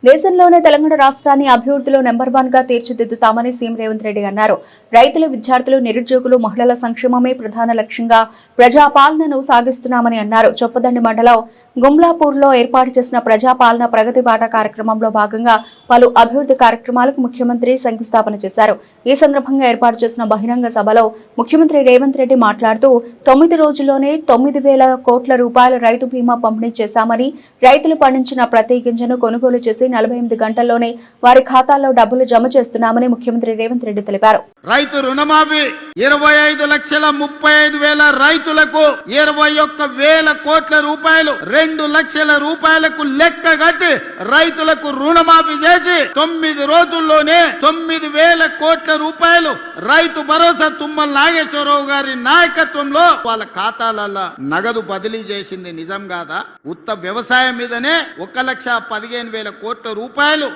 దేశంలోనే తెలంగాణ రాష్ట్రాన్ని అభివృద్ధిలో నెంబర్ 1 గా తీర్చిదిద్దుతామని సీఎం రేవంత్ రెడ్డి అన్నారు. రైతులు, విద్యార్థులు, నిరుద్యోగులు, మహిళల సంక్షేమమే ప్రధాన లక్ష్యంగా ప్రజాపాలనను సాగిస్తున్నామని అన్నారు. చొప్పదండి మండలం గుమ్లాపూర్లో ఏర్పాటు చేసిన ప్రజాపాలన ప్రగతి బాట కార్యక్రమంలో భాగంగా పలు అభివృద్ధి కార్యక్రమాలకు ముఖ్యమంత్రి శంకుస్థాపన చేశారు. ఈ సందర్భంగా ఏర్పాటు చేసిన బహిరంగ సభలో ముఖ్యమంత్రి రేవంత్ రెడ్డి మాట్లాడుతూ 9 రోజుల్లోనే 9,000 కోట్ల రూపాయల రైతు బీమా పంపిణీ చేశామని, రైతులు పండించిన ప్రతి గింజను కొనుగోలు చేసి 48 గంటల్లోనే వారి ఖాతాల్లో డబ్బులు జమ చేస్తున్నామని ముఖ్యమంత్రి రేవంత్ రెడ్డి తెలిపారు. రైతు రుణమాఫీ 25,35,000 రైతులకు 21,000 కోట్ల రూపాయలు, 2 లక్షల రూపాయలకు లెక్క కట్టి రైతులకు రుణమాఫీ చేసి 9 రోజుల్లోనే 9,000 కోట్ల రూపాయలు రైతు భరోసా తుమ్మల నాగేశ్వరరావు గారి నాయకత్వంలో వాళ్ళ ఖాతాలలో నగదు బదిలీ చేసింది నిజం కాదా? ఉత్త వ్యవసాయం మీదనే 1,15,000 కోట్ల రూపాయలు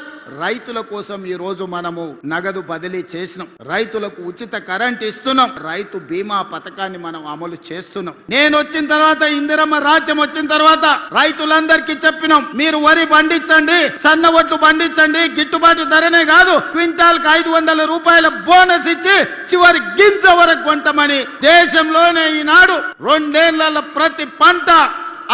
రైతుల కోసం ఈ రోజు మనము నగదు బదిలీ చేసినాం. రైతులకు ఉచిత కరెంట్ ఇస్తున్నాం. రైతు బీమా పథకాన్ని మనం అమలు చేస్తున్నాం. నేను వచ్చిన తర్వాత, ఇందిరమ్మ రాజ్యం వచ్చిన తర్వాత రైతులందరికీ చెప్పినాం, మీరు వరి పండించండి, సన్న ఒట్లు పండించండి, గిట్టుబాటు ధరనే కాదు క్వింటాల్కి 500 రూపాయల బోనస్ ఇచ్చి చివరి గింజ వరకు కొంటామని దేశంలోనే ఈనాడు 2 ఏళ్ల ప్రతి పంట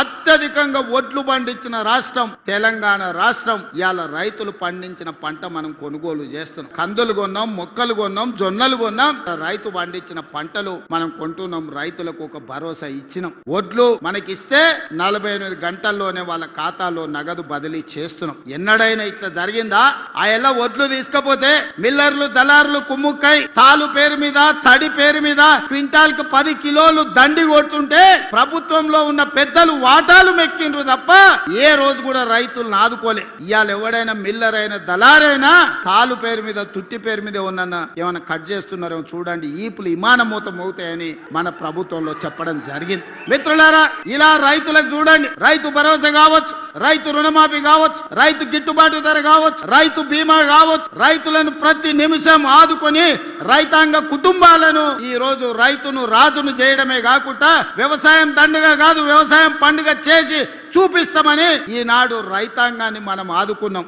అత్యధికంగా ఒడ్లు పండించిన రాష్ట్రం తెలంగాణ రాష్ట్రం. ఇవాళ రైతులు పండించిన పంట మనం కొనుగోలు చేస్తున్నాం. కందులు కొన్నాం, మొక్కలు కొన్నాం, జొన్నలు కొన్నాం. రైతు పండించిన పంటలు మనం కొంటున్నాం. రైతులకు ఒక భరోసా ఇచ్చినాం. ఒడ్లు మనకిస్తే 48 గంటల్లోనే వాళ్ళ ఖాతాలో నగదు బదిలీ చేస్తున్నాం. ఎన్నడైనా ఇట్లా జరిగిందా? ఆ ఎలా ఒడ్లు తీసుకపోతే మిల్లర్లు, దళారులు కుమ్ముక్కై తాలు పేరు మీద, తడి పేరు మీద క్వింటాల్కి 10 కిలోలు దండి కొడుతుంటే ప్రభుత్వంలో ఉన్న పెద్దలు వాటాలు మెక్కిండ్రు తప్ప ఏ రోజు కూడా రైతులను ఆదుకోలే. ఇవాళ ఎవడైనా మిల్లర్ అయినా దళారైనా తాలు పేరు మీద, తుట్టి పేరు మీద ఏమన్నా కట్ చేస్తున్నారేమో చూడండి, ఈపులు విమానమూతం అవుతాయని మన ప్రభుత్వంలో చెప్పడం జరిగింది. మిత్రులారా, ఇలా రైతులకు చూడండి, రైతు భరోసా కావచ్చు, రైతు రుణమాఫీ కావచ్చు, రైతు గిట్టుబాటు ధర కావచ్చు, రైతు బీమా కావచ్చు, రైతులను ప్రతి నిమిషం ఆదుకొని రైతాంగ కుటుంబాలను ఈ రోజు రైతును రాజును చేయడమే కాకుండా వ్యవసాయం దండగా కాదు, వ్యవసాయం పండుగ చేసి చూపిస్తామని ఈనాడు రైతాంగాన్ని మనం ఆదుకున్నాం.